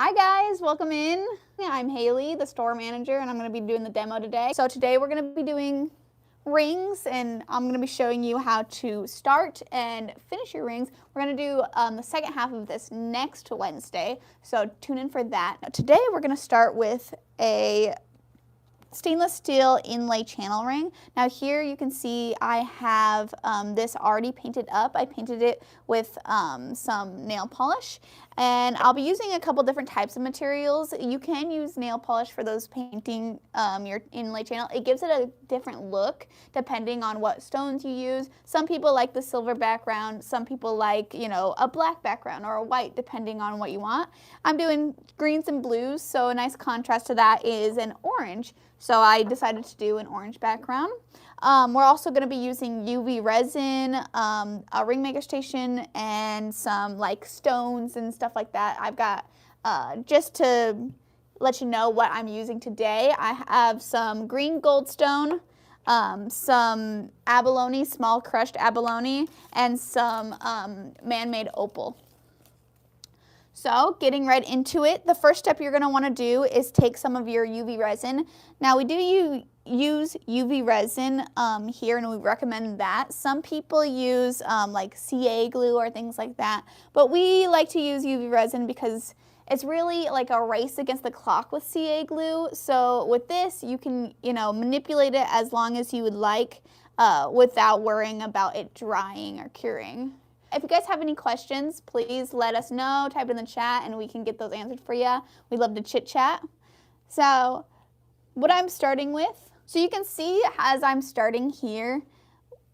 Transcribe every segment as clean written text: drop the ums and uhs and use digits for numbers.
Hi guys, welcome in. I'm Haley, the store manager, and I'm going to be doing the demo today. So today we're going to be doing rings, and I'm going to be showing you how to start and finish your rings. We're going to do the second half of this next Wednesday, so tune in for that. Today we're going to start with a stainless steel inlay channel ring. Now here you can see I have this already painted up. I painted it with some nail polish, and I'll be using a couple different types of materials. You can use nail polish for those painting your inlay channel. It gives it a different look depending on what stones you use. Some people like the silver background, some people like, you know, a black background or a white depending on what you want. I'm doing greens and blues, so a nice contrast to that is an orange. So I decided to do an orange background. We're also going to be using UV resin, a ring maker station, and some like stones and stuff like that. I've got, just to let you know what I'm using today, I have some green Goldstone, some Abalone, small crushed Abalone, and some man-made Opal. So getting right into it, the first step you're going to want to do is take some of your UV resin. Now we do use UV resin here, and we recommend that. Some people use like CA glue or things like that, but we like to use UV resin because it's really like a race against the clock with CA glue. So with this, you can, you know, manipulate it as long as you would like without worrying about it drying or curing. If you guys have any questions, please let us know, type it in the chat, and we can get those answered for you. We love to chit chat. So what I'm starting with, so you can see as I'm starting here,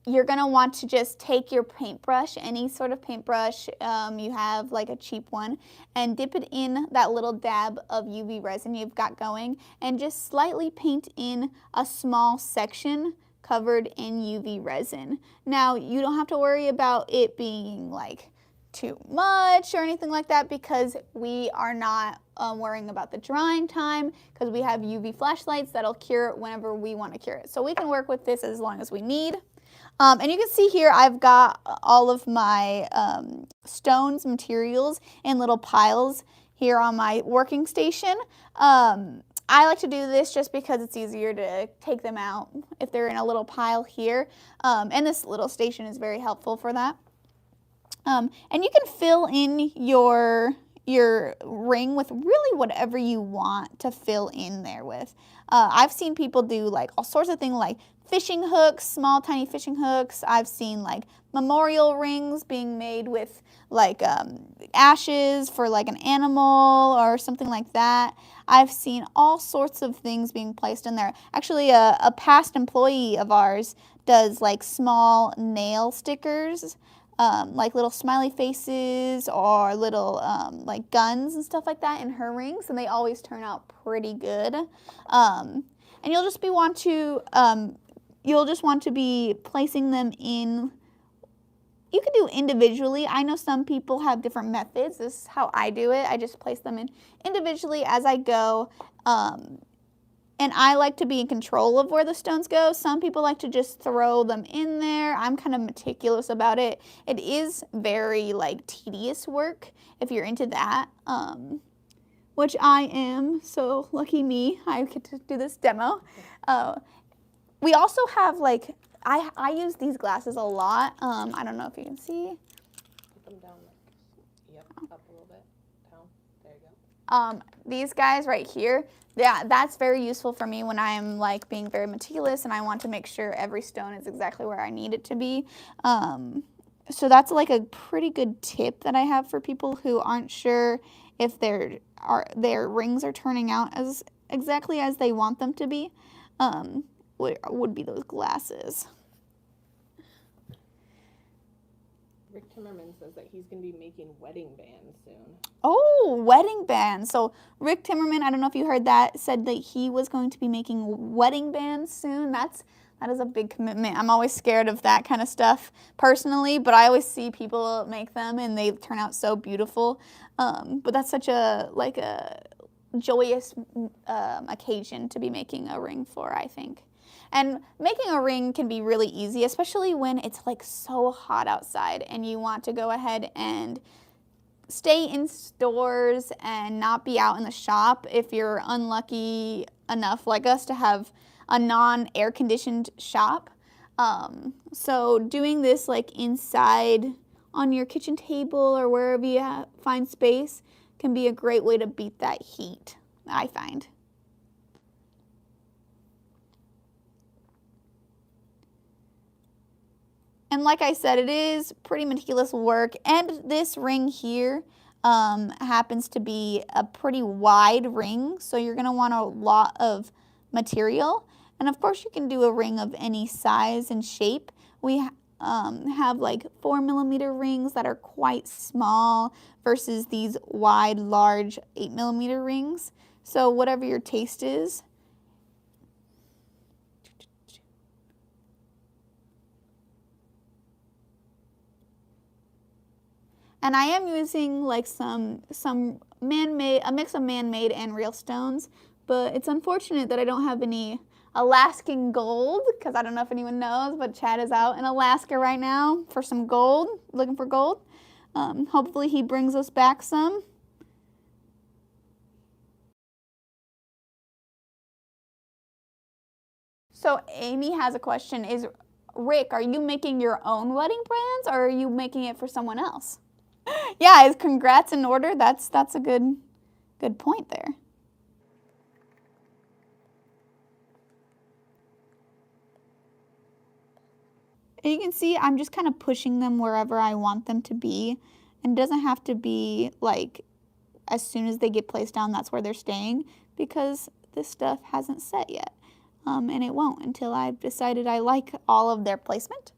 you're gonna want to just take your paintbrush, any sort of paintbrush you have, like a cheap one, and dip it in that little dab of UV resin you've got going, and just slightly paint in a small section covered in UV resin. Now, you don't have to worry about it being like too much or anything like that, because we are not worrying about the drying time, because we have UV flashlights that'll cure it whenever we want to cure it. So we can work with this as long as we need. And you can see here I've got all of my stones, materials in little piles here on my working station. I like to do this just because it's easier to take them out if they're in a little pile here. And this little station is very helpful for that. And you can fill in your ring with really whatever you want to fill in there with. I've seen people do like all sorts of things like fishing hooks, small tiny fishing hooks. I've seen like memorial rings being made with like ashes for like an animal or something like that. I've seen all sorts of things being placed in there. Actually, a past employee of ours does like small nail stickers, like little smiley faces or little like guns and stuff like that in her rings, and they always turn out pretty good. And you'll just want to be placing them in. You can do individually. I know some people have different methods. This is how I do it. I just place them in individually as I go. And I like to be in control of where the stones go. Some people like to just throw them in there. I'm kind of meticulous about it. It is very like tedious work if you're into that, which I am. So lucky me, I get to do this demo. We also have like, I use these glasses a lot. I don't know if you can see. Put them down like, yep, up a little bit, down, there you go. These guys right here, yeah, that's very useful for me when I'm like being very meticulous and I want to make sure every stone is exactly where I need it to be. So that's like a pretty good tip that I have for people who aren't sure if their rings are turning out as exactly as they want them to be. Would be those glasses. Rick Timmerman says that he's going to be making wedding bands soon. Oh, wedding bands. So Rick Timmerman, I don't know if you heard that, said that he was going to be making wedding bands soon. That is a big commitment. I'm always scared of that kind of stuff personally, but I always see people make them and they turn out so beautiful. But that's such a joyous occasion to be making a ring for, I think. And making a ring can be really easy, especially when it's like so hot outside and you want to go ahead and stay in stores and not be out in the shop if you're unlucky enough like us to have a non-air conditioned shop. So doing this like inside on your kitchen table or wherever you find space can be a great way to beat that heat, I find. And like I said, it is pretty meticulous work, and this ring here happens to be a pretty wide ring, so you're going to want a lot of material. And of course you can do a ring of any size and shape. We have like 4mm rings that are quite small versus these wide, large 8mm rings. So whatever your taste is. And I am using like some man-made, a mix of man-made and real stones, but it's unfortunate that I don't have any Alaskan gold, because I don't know if anyone knows, but Chad is out in Alaska right now for some gold, looking for gold. Hopefully he brings us back some. So Amy has a question, is Rick, are you making your own wedding plans or are you making it for someone else? Yeah, is congrats in order? That's a good point there. And you can see I'm just kind of pushing them wherever I want them to be. And it doesn't have to be like as soon as they get placed down, that's where they're staying, because this stuff hasn't set yet. And it won't until I've decided I like all of their placement.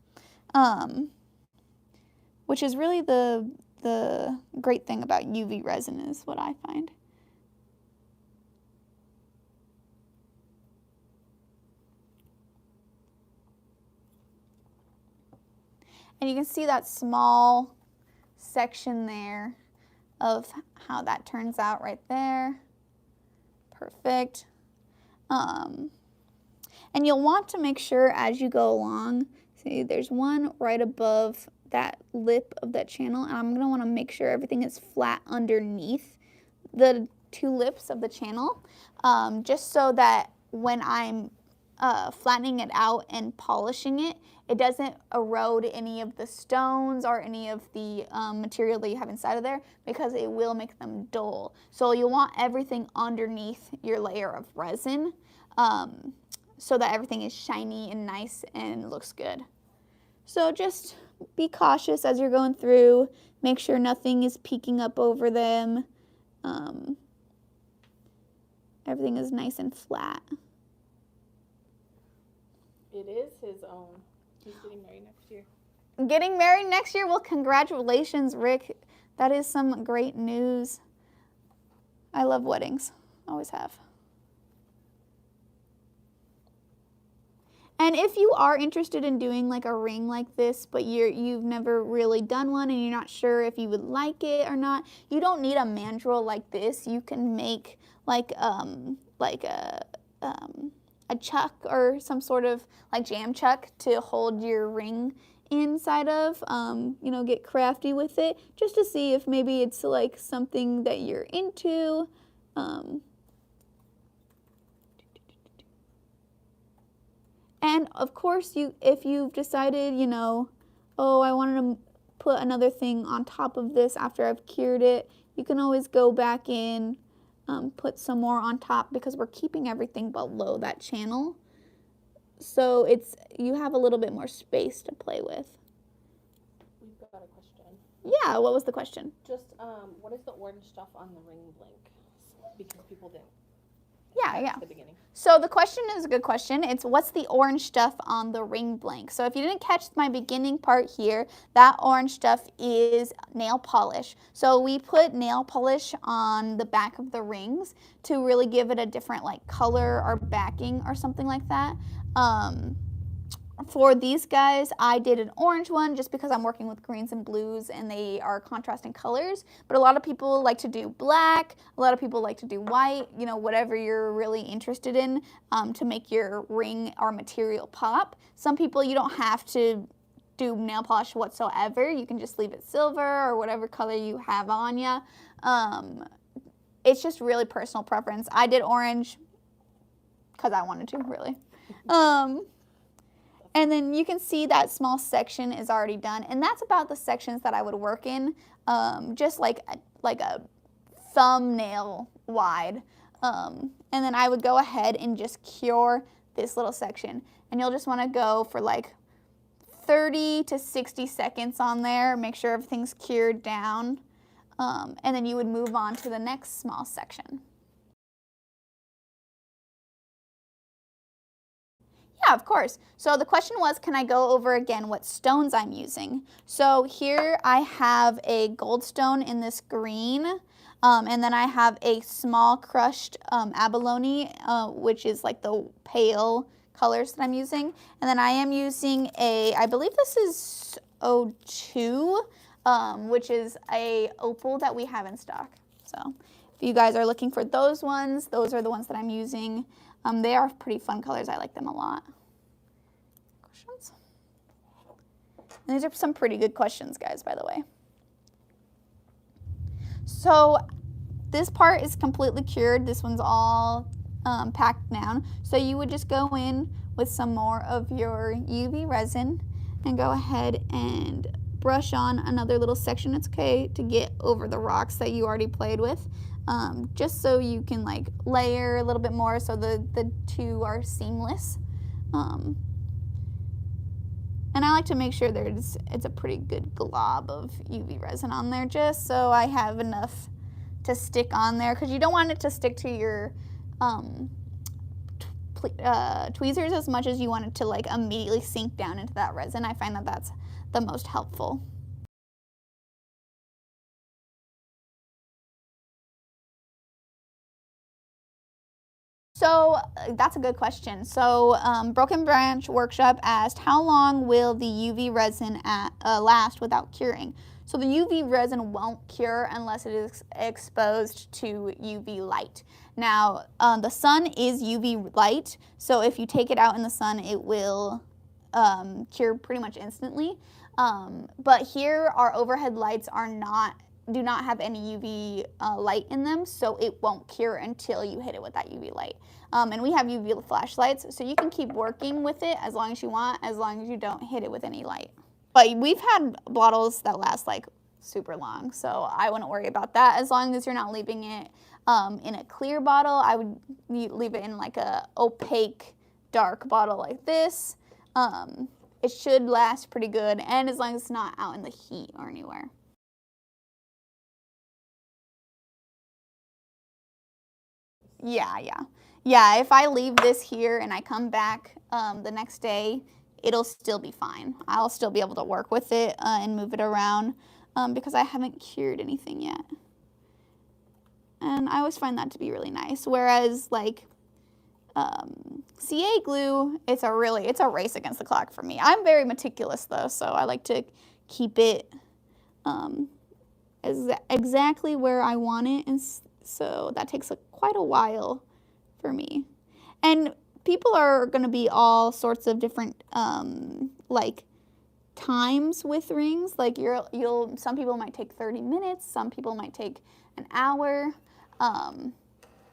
Which is really the great thing about UV resin is what I find. And you can see that small section there of how that turns out right there. Perfect. And you'll want to make sure as you go along, see there's one right above that lip of that channel, and I'm going to want to make sure everything is flat underneath the two lips of the channel, just so that when I'm flattening it out and polishing it, it doesn't erode any of the stones or any of the material that you have inside of there, because it will make them dull. So you want everything underneath your layer of resin, so that everything is shiny and nice and looks good. So just be cautious as you're going through. Make sure nothing is peeking up over them. Everything is nice and flat. It is his own. He's getting married next year. Getting married next year? Well, congratulations, Rick. That is some great news. I love weddings. Always have. And if you are interested in doing like a ring like this, but you've never really done one and you're not sure if you would like it or not, you don't need a mandrel like this. You can make like a chuck or some sort of like jam chuck to hold your ring inside of. You know, get crafty with it just to see if maybe it's like something that you're into. And of course, if you've decided, you know, oh, I wanted to put another thing on top of this after I've cured it, you can always go back in, put some more on top, because we're keeping everything below that channel. So you have a little bit more space to play with. We've got a question. Yeah, what was the question? Just, what is the orange stuff on the ring blank? Because people didn't. Yeah. At the beginning. So the question is a good question. It's what's the orange stuff on the ring blank? So if you didn't catch my beginning part here, that orange stuff is nail polish. So we put nail polish on the back of the rings to really give it a different like color or backing or something like that. For these guys, I did an orange one just because I'm working with greens and blues and they are contrasting colors. But a lot of people like to do black. A lot of people like to do white, you know, whatever you're really interested in to make your ring or material pop. Some people, you don't have to do nail polish whatsoever. You can just leave it silver or whatever color you have on you. It's just really personal preference. I did orange because I wanted to, really. And then you can see that small section is already done, and that's about the sections that I would work in, just like a thumbnail wide. And then I would go ahead and just cure this little section, and you'll just want to go for like 30 to 60 seconds on there, make sure everything's cured down, and then you would move on to the next small section. Yeah, of course. So the question was, can I go over again what stones I'm using? So here I have a Goldstone in this green, and then I have a small crushed Abalone, which is like the pale colors that I'm using. And then I am using I believe this is 02, which is a Opal that we have in stock. So if you guys are looking for those ones, those are the ones that I'm using. They are pretty fun colors. I like them a lot. Questions? And these are some pretty good questions, guys, by the way. So this part is completely cured. This one's all packed down. So you would just go in with some more of your UV resin and go ahead and brush on another little section. It's okay to get over the rocks that you already played with. Just so you can like layer a little bit more so the two are seamless. And I like to make sure it's a pretty good glob of UV resin on there, just so I have enough to stick on there, because you don't want it to stick to your tweezers as much as you want it to like immediately sink down into that resin. I find that that's the most helpful. So that's a good question. So Broken Branch Workshop asked, how long will the UV resin last without curing? So the UV resin won't cure unless it is exposed to UV light. Now, the sun is UV light, so if you take it out in the sun, it will cure pretty much instantly. But here, our overhead lights do not have any UV light in them, so it won't cure until you hit it with that UV light. And we have UV flashlights, so you can keep working with it as long as you want, as long as you don't hit it with any light. But we've had bottles that last like super long, so I wouldn't worry about that. As long as you're not leaving it in a clear bottle, I would leave it in like a opaque, dark bottle like this. It should last pretty good, and as long as it's not out in the heat or anywhere. Yeah, if I leave this here and I come back the next day, it'll still be fine. I'll still be able to work with it and move it around because I haven't cured anything yet. And I always find that to be really nice. Whereas like CA glue, it's a race against the clock for me. I'm very meticulous though, so I like to keep it exactly where I want it, and so that takes quite a while for me. And people are going to be all sorts of different like times with rings. Like some people might take 30 minutes, some people might take an hour.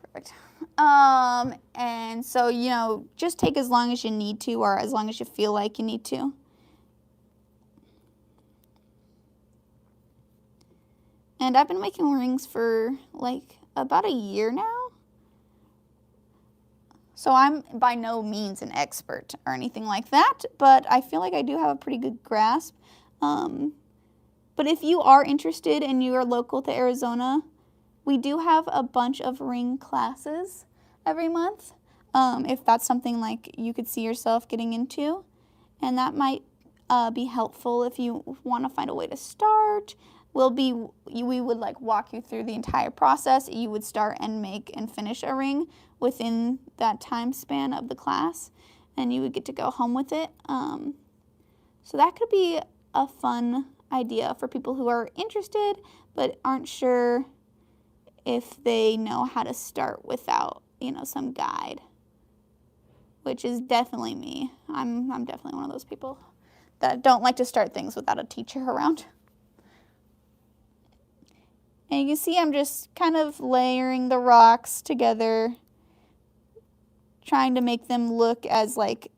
Perfect. And so, you know, just take as long as you need to, or as long as you feel like you need to. And I've been making rings for like about a year now. So I'm by no means an expert or anything like that, but I feel like I do have a pretty good grasp. But if you are interested and you are local to Arizona, we do have a bunch of ring classes every month, if that's something like you could see yourself getting into. And that might be helpful if you want to find a way to start. We would like walk you through the entire process. You would start and make and finish a ring within that time span of the class, and you would get to go home with it. So that could be a fun idea for people who are interested but aren't sure if they know how to start without, you know, some guide, which is definitely me. I'm definitely one of those people. that don't like to start things without a teacher around. And you can see I'm just kind of layering the rocks together, trying to make them look as like,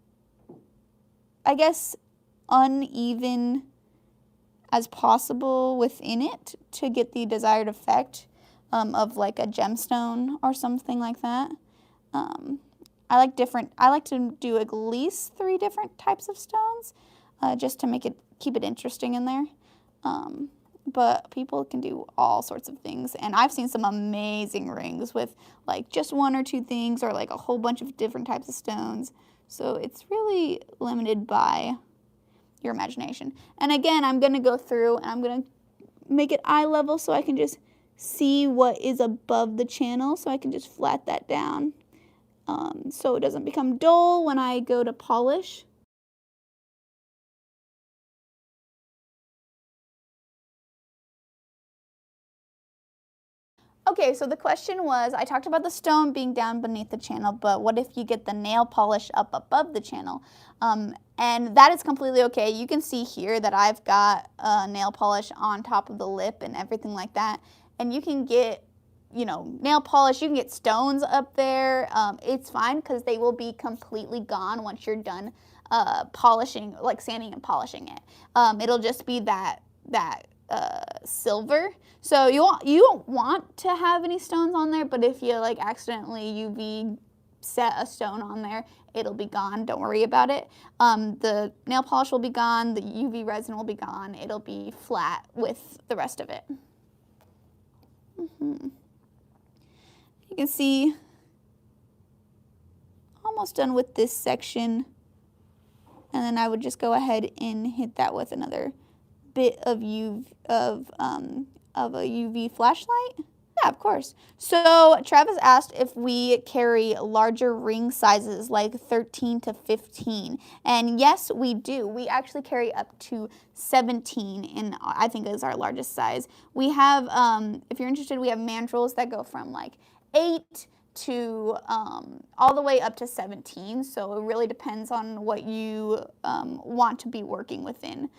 I guess, uneven as possible within it to get the desired effect of like a gemstone or something like that. I like to do at least 3 different types of stones just to keep it interesting in there. But people can do all sorts of things, and I've seen some amazing rings with like just 1 or 2 things or like a whole bunch of different types of stones. So it's really limited by your imagination. And again, I'm going to go through and I'm going to make it eye level so I can just see what is above the channel, so I can just flat that down so it doesn't become dull when I go to polish. Okay, so the question was, I talked about the stone being down beneath the channel, but what if you get the nail polish up above the channel? And that is completely okay. You can see here that I've got nail polish on top of the lip and everything like that. And you can get, nail polish, you can get stones up there. It's fine because they will be completely gone once you're done polishing, like sanding and polishing it. It'll just be that silver. So you don't want to have any stones on there, but if you like accidentally UV set a stone on there, it'll be gone. Don't worry about it. The nail polish will be gone. The UV resin will be gone. It'll be flat with the rest of it. You can see almost done with this section, and then I would just go ahead and hit that with another bit of a UV flashlight. Yeah, of course. So Travis asked if we carry larger ring sizes like 13 to 15. And yes, we do. We actually carry up to 17 in, I think, is our largest size. We have, if you're interested, we have mandrels that go from like 8 to all the way up to 17. So it really depends on what you want to be working within,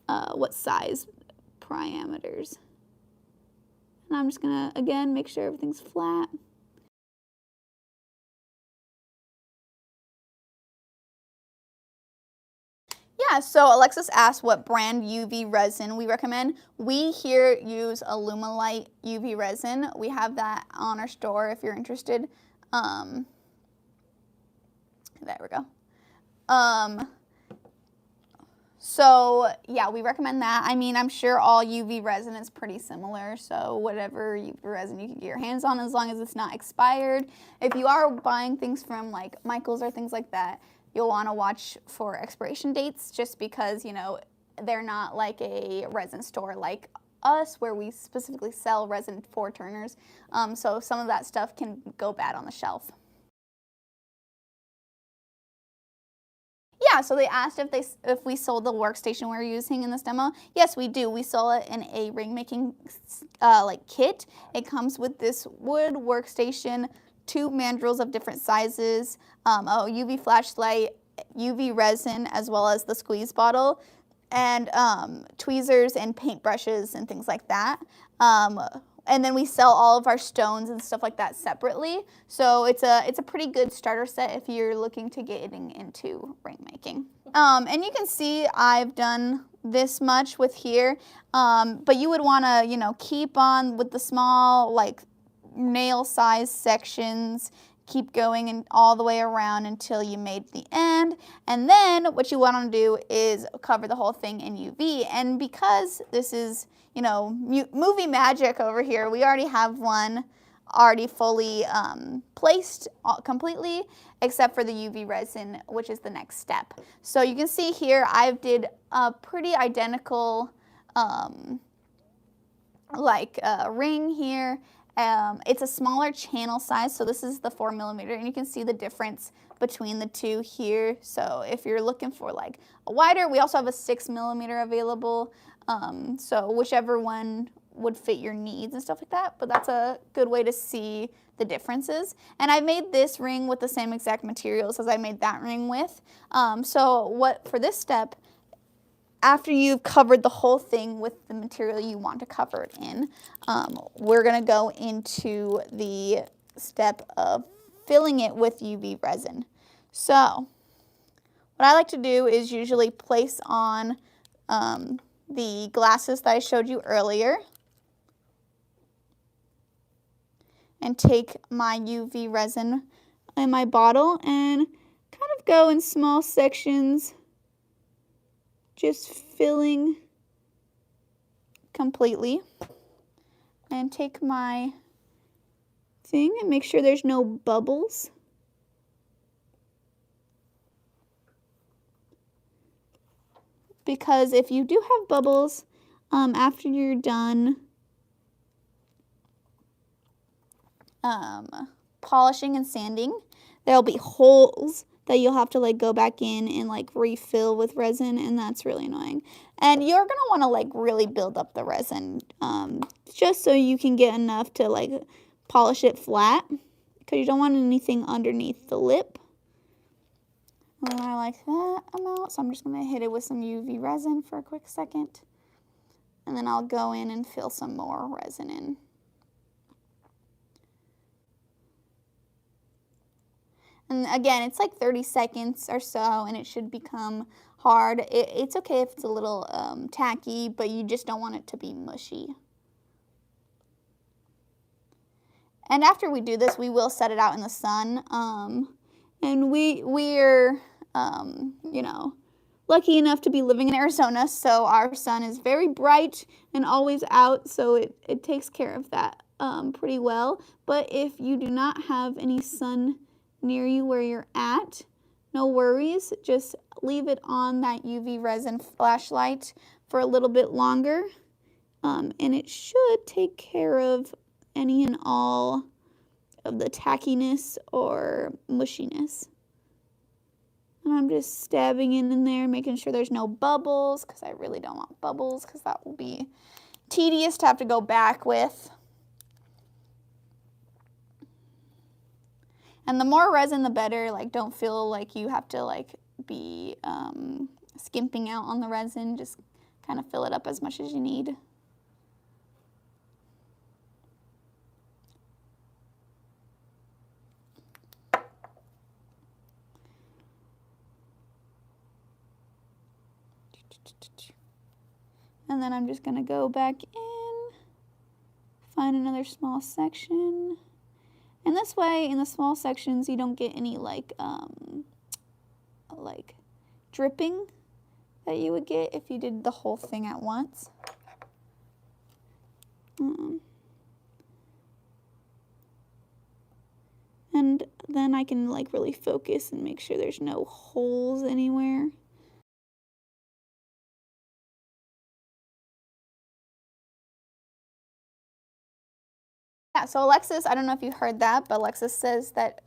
what size parameters. And I'm just gonna, again, make sure everything's flat. Yeah, so Alexis asked what brand UV resin we recommend. We here use Alumilite UV resin. We have that on our store if you're interested. There we go. So yeah, we recommend that. I mean, I'm sure all UV resin is pretty similar, so whatever UV resin you can get your hands on, as long as it's not expired. If you are buying things from like Michael's or things like that, you'll want to watch for expiration dates, just because, they're not like a resin store like us where we specifically sell resin for turners. So some of that stuff can go bad on the shelf. Yeah, so they asked if we sold the workstation we're using in this demo. Yes, we do. We sell it in a ring making kit. It comes with this wood workstation, 2 mandrels of different sizes, a UV flashlight, UV resin, as well as the squeeze bottle, and tweezers and paintbrushes and things like that. And then we sell all of our stones and stuff like that separately. So it's a pretty good starter set if you're looking to getting into ring making. And you can see I've done this much with here, but you would want to, keep on with the small, like, nail size sections, keep going and all the way around until you made the end. And then what you want to do is cover the whole thing in UV. And because this is, movie magic over here, we already have one already fully placed completely, except for the UV resin, which is the next step. So you can see here I did a pretty identical ring here. It's a smaller channel size, so this is the 4mm, and you can see the difference between the two here. So if you're looking for like a wider, we also have a 6mm available. So whichever one would fit your needs and stuff like that, but that's a good way to see the differences. And I made this ring with the same exact materials as I made that ring with. So for this step, after you've covered the whole thing with the material you want to cover it in, we're going to go into the step of filling it with UV resin. So what I like to do is usually place on the glasses that I showed you earlier and take my UV resin in my bottle and kind of go in small sections, just filling completely, and take my thing and make sure there's no bubbles. Because if you do have bubbles after you're done polishing and sanding, there'll be holes that you'll have to like go back in and like refill with resin, and that's really annoying. And you're gonna want to like really build up the resin just so you can get enough to like polish it flat, because you don't want anything underneath the lip. And I like that amount, so I'm just gonna hit it with some UV resin for a quick second, and then I'll go in and fill some more resin in. And again, it's like 30 seconds or so, and it should become hard. It's okay if it's a little tacky, but you just don't want it to be mushy. And after we do this, we will set it out in the sun. And we're you know, lucky enough to be living in Arizona, so our sun is very bright and always out, so it takes care of that pretty well. But if you do not have any sun near you where you're at, no worries, just leave it on that UV resin flashlight for a little bit longer, and it should take care of any and all of the tackiness or mushiness. And I'm just stabbing in there, making sure there's no bubbles, because I really don't want bubbles, because that will be tedious to have to go back with. And the more resin, the better. Like, don't feel like you have to like be skimping out on the resin. Just kind of fill it up as much as you need. And then I'm just going to go back in, find another small section. And this way, in the small sections, you don't get any like dripping that you would get if you did the whole thing at once. And then I can like really focus and make sure there's no holes anywhere. Yeah, so Alexis, I don't know if you heard that, but Alexis says that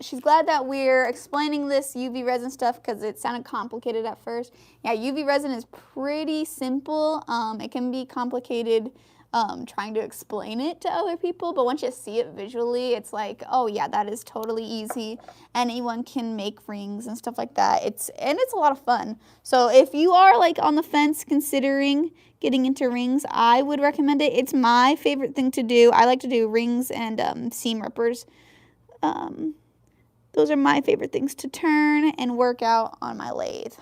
she's glad that we're explaining this UV resin stuff because it sounded complicated at first. Yeah, UV resin is pretty simple. It can be complicated trying to explain it to other people, but once you see it visually, it's like, oh yeah, that is totally easy. Anyone can make rings and stuff like that. It's a lot of fun. So if you are like on the fence considering getting into rings, I would recommend it. It's my favorite thing to do. I like to do rings and seam rippers. Those are my favorite things to turn and work out on my lathe.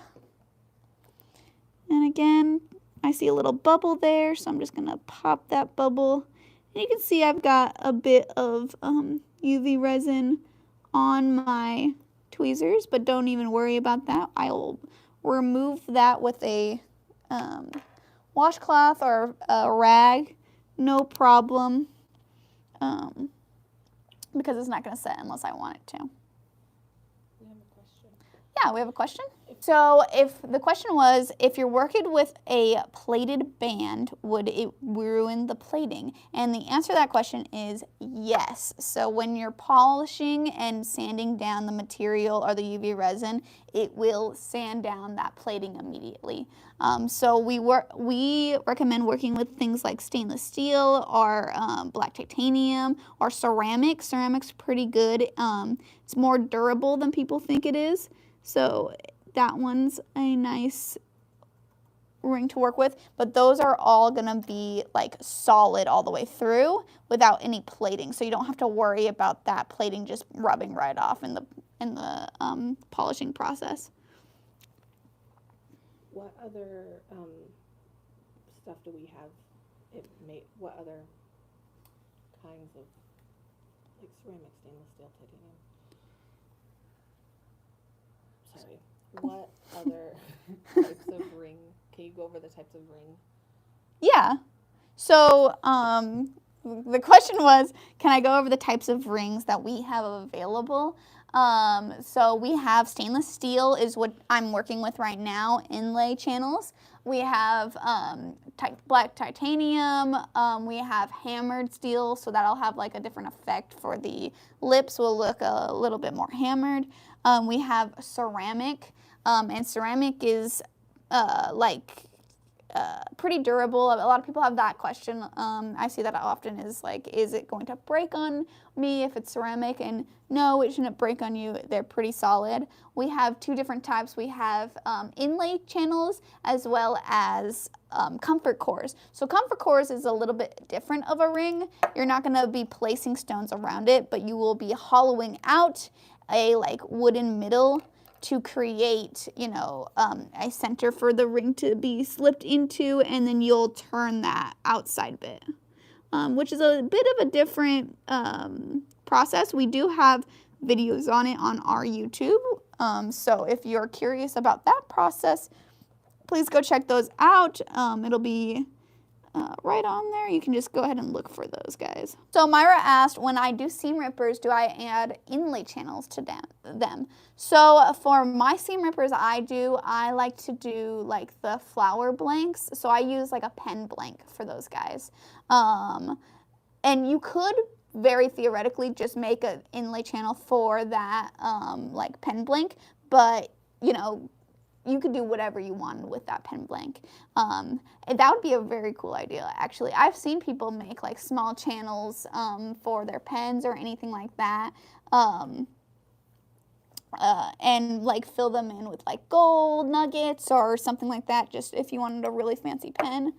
And again, I see a little bubble there, so I'm just going to pop that bubble. And you can see I've got a bit of UV resin on my tweezers, but don't even worry about that. I'll remove that with a washcloth or a rag, no problem, because it's not going to set unless I want it to. We have a question. Yeah, we have a question. So if the question was, if you're working with a plated band, would it ruin the plating? And the answer to that question is yes. So when you're polishing and sanding down the material or the UV resin, it will sand down that plating immediately. So we recommend working with things like stainless steel or black titanium or ceramic. Ceramic's pretty good. It's more durable than people think it is. So that one's a nice ring to work with, but those are all gonna be like solid all the way through without any plating. So you don't have to worry about that plating just rubbing right off in the polishing process. What other stuff do we have? What other kinds of like ceramic, stainless steel, titanium? Sorry. What other types of ring? Can you go over the types of ring? Yeah. So the question was, can I go over the types of rings that we have available? So we have stainless steel is what I'm working with right now, inlay channels. We have black titanium. We have hammered steel, so that'll have like a different effect for the lips, will look a little bit more hammered. We have ceramic, and ceramic is pretty durable. A lot of people have that question. I see that often is like, is it going to break on me if it's ceramic? And no, it shouldn't break on you. They're pretty solid. We have two different types. We have inlay channels as well as comfort cores. So comfort cores is a little bit different of a ring. You're not going to be placing stones around it, but you will be hollowing out a like wooden middle to create, you know, a center for the ring to be slipped into, and then you'll turn that outside bit, which is a bit of a different process. We do have videos on it on our YouTube, so if you're curious about that process, please go check those out. It'll be right on there. You can just go ahead and look for those guys. So Myra asked, when I do seam rippers, do I add inlay channels to them? So for my seam rippers, I like to do like the flower blanks. So I use like a pen blank for those guys. And you could very theoretically just make an inlay channel for that like pen blank, but you know, you could do whatever you wanted with that pen blank. And that would be a very cool idea, actually. I've seen people make like small channels for their pens or anything like that. And like fill them in with like gold nuggets or something like that, just if you wanted a really fancy pen.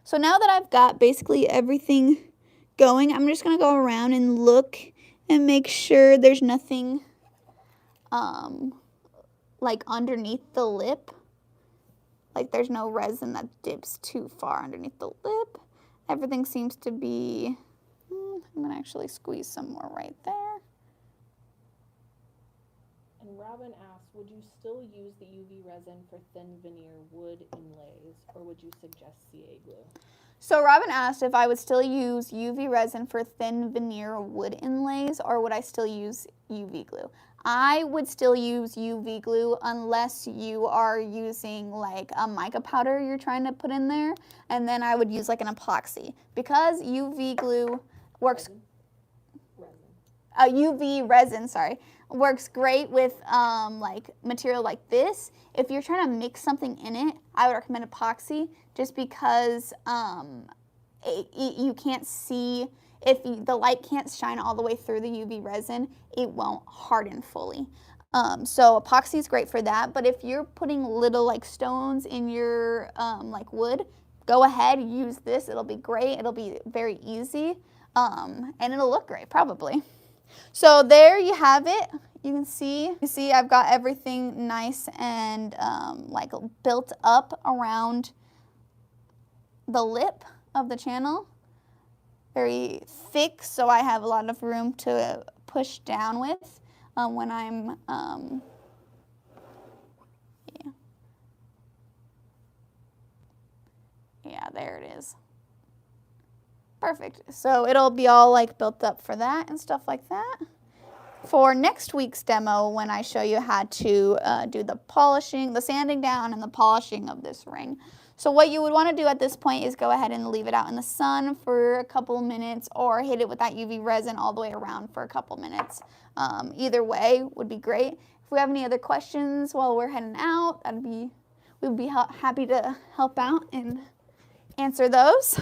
So now that I've got basically everything going, I'm just gonna go around and look and make sure there's nothing like underneath the lip. Like there's no resin that dips too far underneath the lip. Everything seems to be, I'm gonna actually squeeze some more right there. And Robin asked, would you still use the UV resin for thin veneer wood inlays, or would you suggest CA glue? So Robin asked if I would still use UV resin for thin veneer wood inlays, or would I still use UV glue? I would still use UV glue unless you are using like a mica powder you're trying to put in there, and then I would use like an epoxy, because UV glue works. UV resin, sorry, works great with like material like this. If you're trying to mix something in it, I would recommend epoxy, just because you can't see. If the light can't shine all the way through the UV resin, it won't harden fully. So epoxy is great for that, but if you're putting little like stones in your like wood, go ahead, use this. It'll be great. It'll be very easy, and it'll look great probably. So there you have it. You see I've got everything nice and like built up around the lip of the channel. Very thick, so I have a lot of room to push down with when I'm, yeah, there it is. Perfect. So it'll be all like built up for that and stuff like that. For next week's demo, when I show you how to do the polishing, the sanding down and the polishing of this ring. So what you would want to do at this point is go ahead and leave it out in the sun for a couple minutes, or hit it with that UV resin all the way around for a couple minutes. Either way would be great. If we have any other questions while we're heading out, we'd be happy to help out and answer those.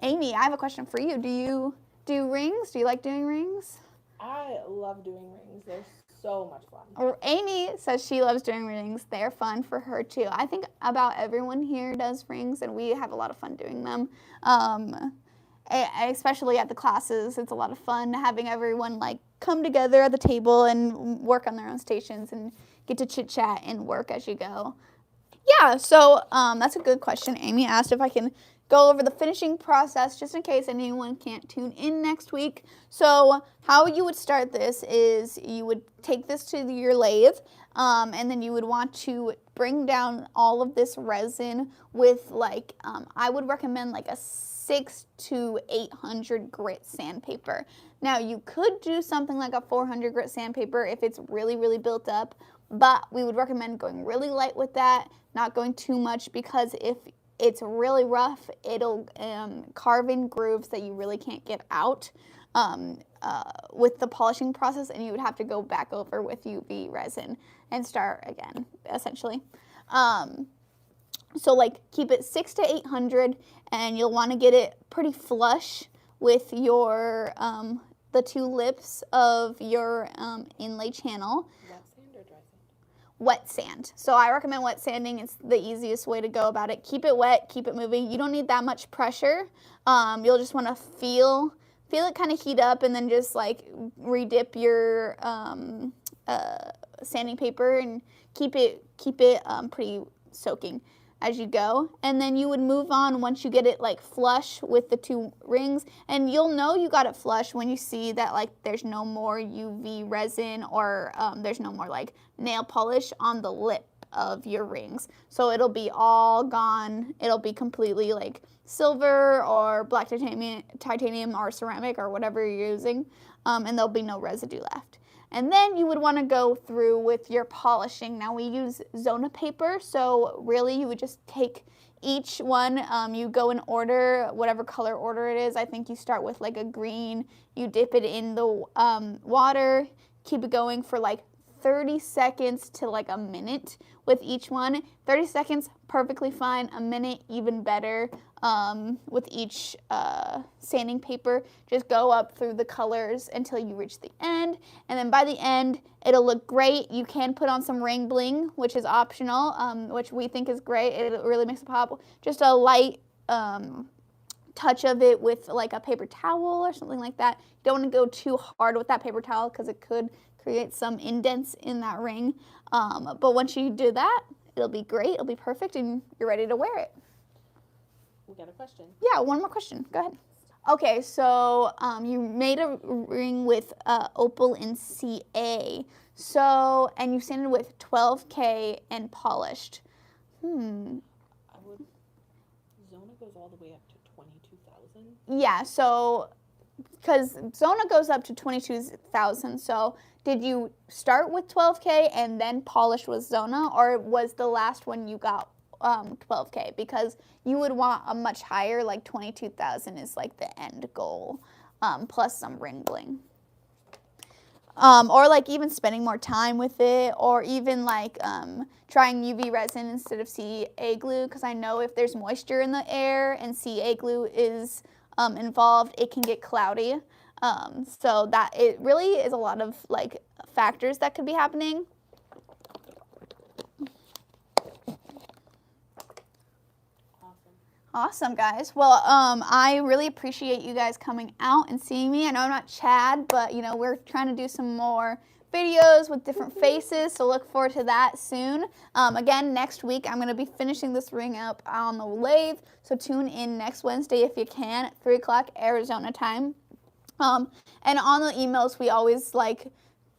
Amy, I have a question for you. Do you do rings? Do you like doing rings? I love doing rings. They're so much fun. Amy says she loves doing rings. They're fun for her too. I think about everyone here does rings, and we have a lot of fun doing them. Especially at the classes, it's a lot of fun having everyone like come together at the table and work on their own stations and get to chit chat and work as you go. Yeah, so that's a good question. Amy asked if I can go over the finishing process just in case anyone can't tune in next week. So how you would start this is you would take this to your lathe, and then you would want to bring down all of this resin with like, I would recommend like a 600 to 800 grit sandpaper. Now you could do something like a 400 grit sandpaper if it's really, really built up, but we would recommend going really light with that, not going too much, because if it's really rough, it'll carve in grooves that you really can't get out with the polishing process, and you would have to go back over with UV resin and start again, essentially. So like keep it 600 to 800, and you'll want to get it pretty flush with your the two lips of your inlay channel. Wet sand or dry sand? Wet sand. So I recommend wet sanding. It's the easiest way to go about it. Keep it wet, keep it moving. You don't need that much pressure. You'll just want to feel it kind of heat up, and then just like redip your sanding paper and keep it pretty soaking as you go. And then you would move on once you get it like flush with the two rings, and you'll know you got it flush when you see that like there's no more UV resin or there's no more like nail polish on the lip of your rings. So it'll be all gone. It'll be completely like silver or black titanium or ceramic or whatever you're using, and there'll be no residue left. And then you would want to go through with your polishing. Now we use Zona paper, so really you would just take each one, you go in order, whatever color order it is. I think you start with like a green, you dip it in the water, keep it going for like 30 seconds to like a minute with each one. 30 seconds, perfectly fine. A minute, even better. With each sanding paper, just go up through the colors until you reach the end, and then by the end it'll look great. You can put on some ring bling, which is optional, which we think is great. It really makes it pop. Just a light touch of it with like a paper towel or something like that. You don't want to go too hard with that paper towel because it could create some indents in that ring, but once you do that, it'll be great, it'll be perfect, and you're ready to wear it. We got a question. Yeah, one more question. Go ahead. Okay, so you made a ring with Opal and CA. So, and you sanded with 12K and polished. Zona goes all the way up to 22,000. Yeah, so because Zona goes up to 22,000. So did you start with 12K and then polish with Zona, or was the last one you got 12K? Because you would want a much higher, like 22,000 is like the end goal, plus some ring bling. Or like even spending more time with it, or even like trying UV resin instead of CA glue, because I know if there's moisture in the air and CA glue is involved, it can get cloudy. So that it really is a lot of like factors that could be happening. Awesome, guys. Well, I really appreciate you guys coming out and seeing me. I know I'm not Chad, but, you know, we're trying to do some more videos with different faces, so look forward to that soon. Again, next week, I'm going to be finishing this ring up on the lathe, so tune in next Wednesday if you can at 3 o'clock Arizona time. And on the emails, we always, like,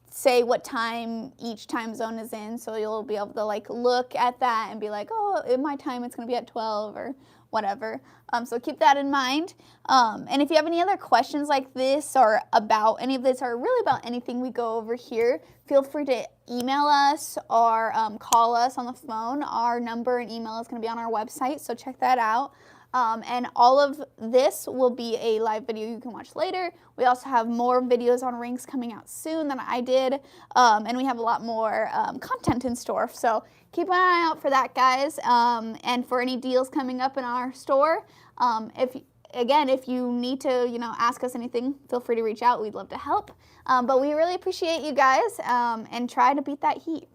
say what time each time zone is in, so you'll be able to, like, look at that and be like, oh, in my time, it's going to be at 12 or whatever. So keep that in mind. And if you have any other questions like this or about any of this or really about anything we go over here, feel free to email us or call us on the phone. Our number and email is going to be on our website, so check that out. And all of this will be a live video you can watch later. We also have more videos on rings coming out soon than I did, and we have a lot more content in store. So keep an eye out for that, guys, and for any deals coming up in our store. again, if you need to, you know, ask us anything, feel free to reach out. We'd love to help. But we really appreciate you guys and try to beat that heat.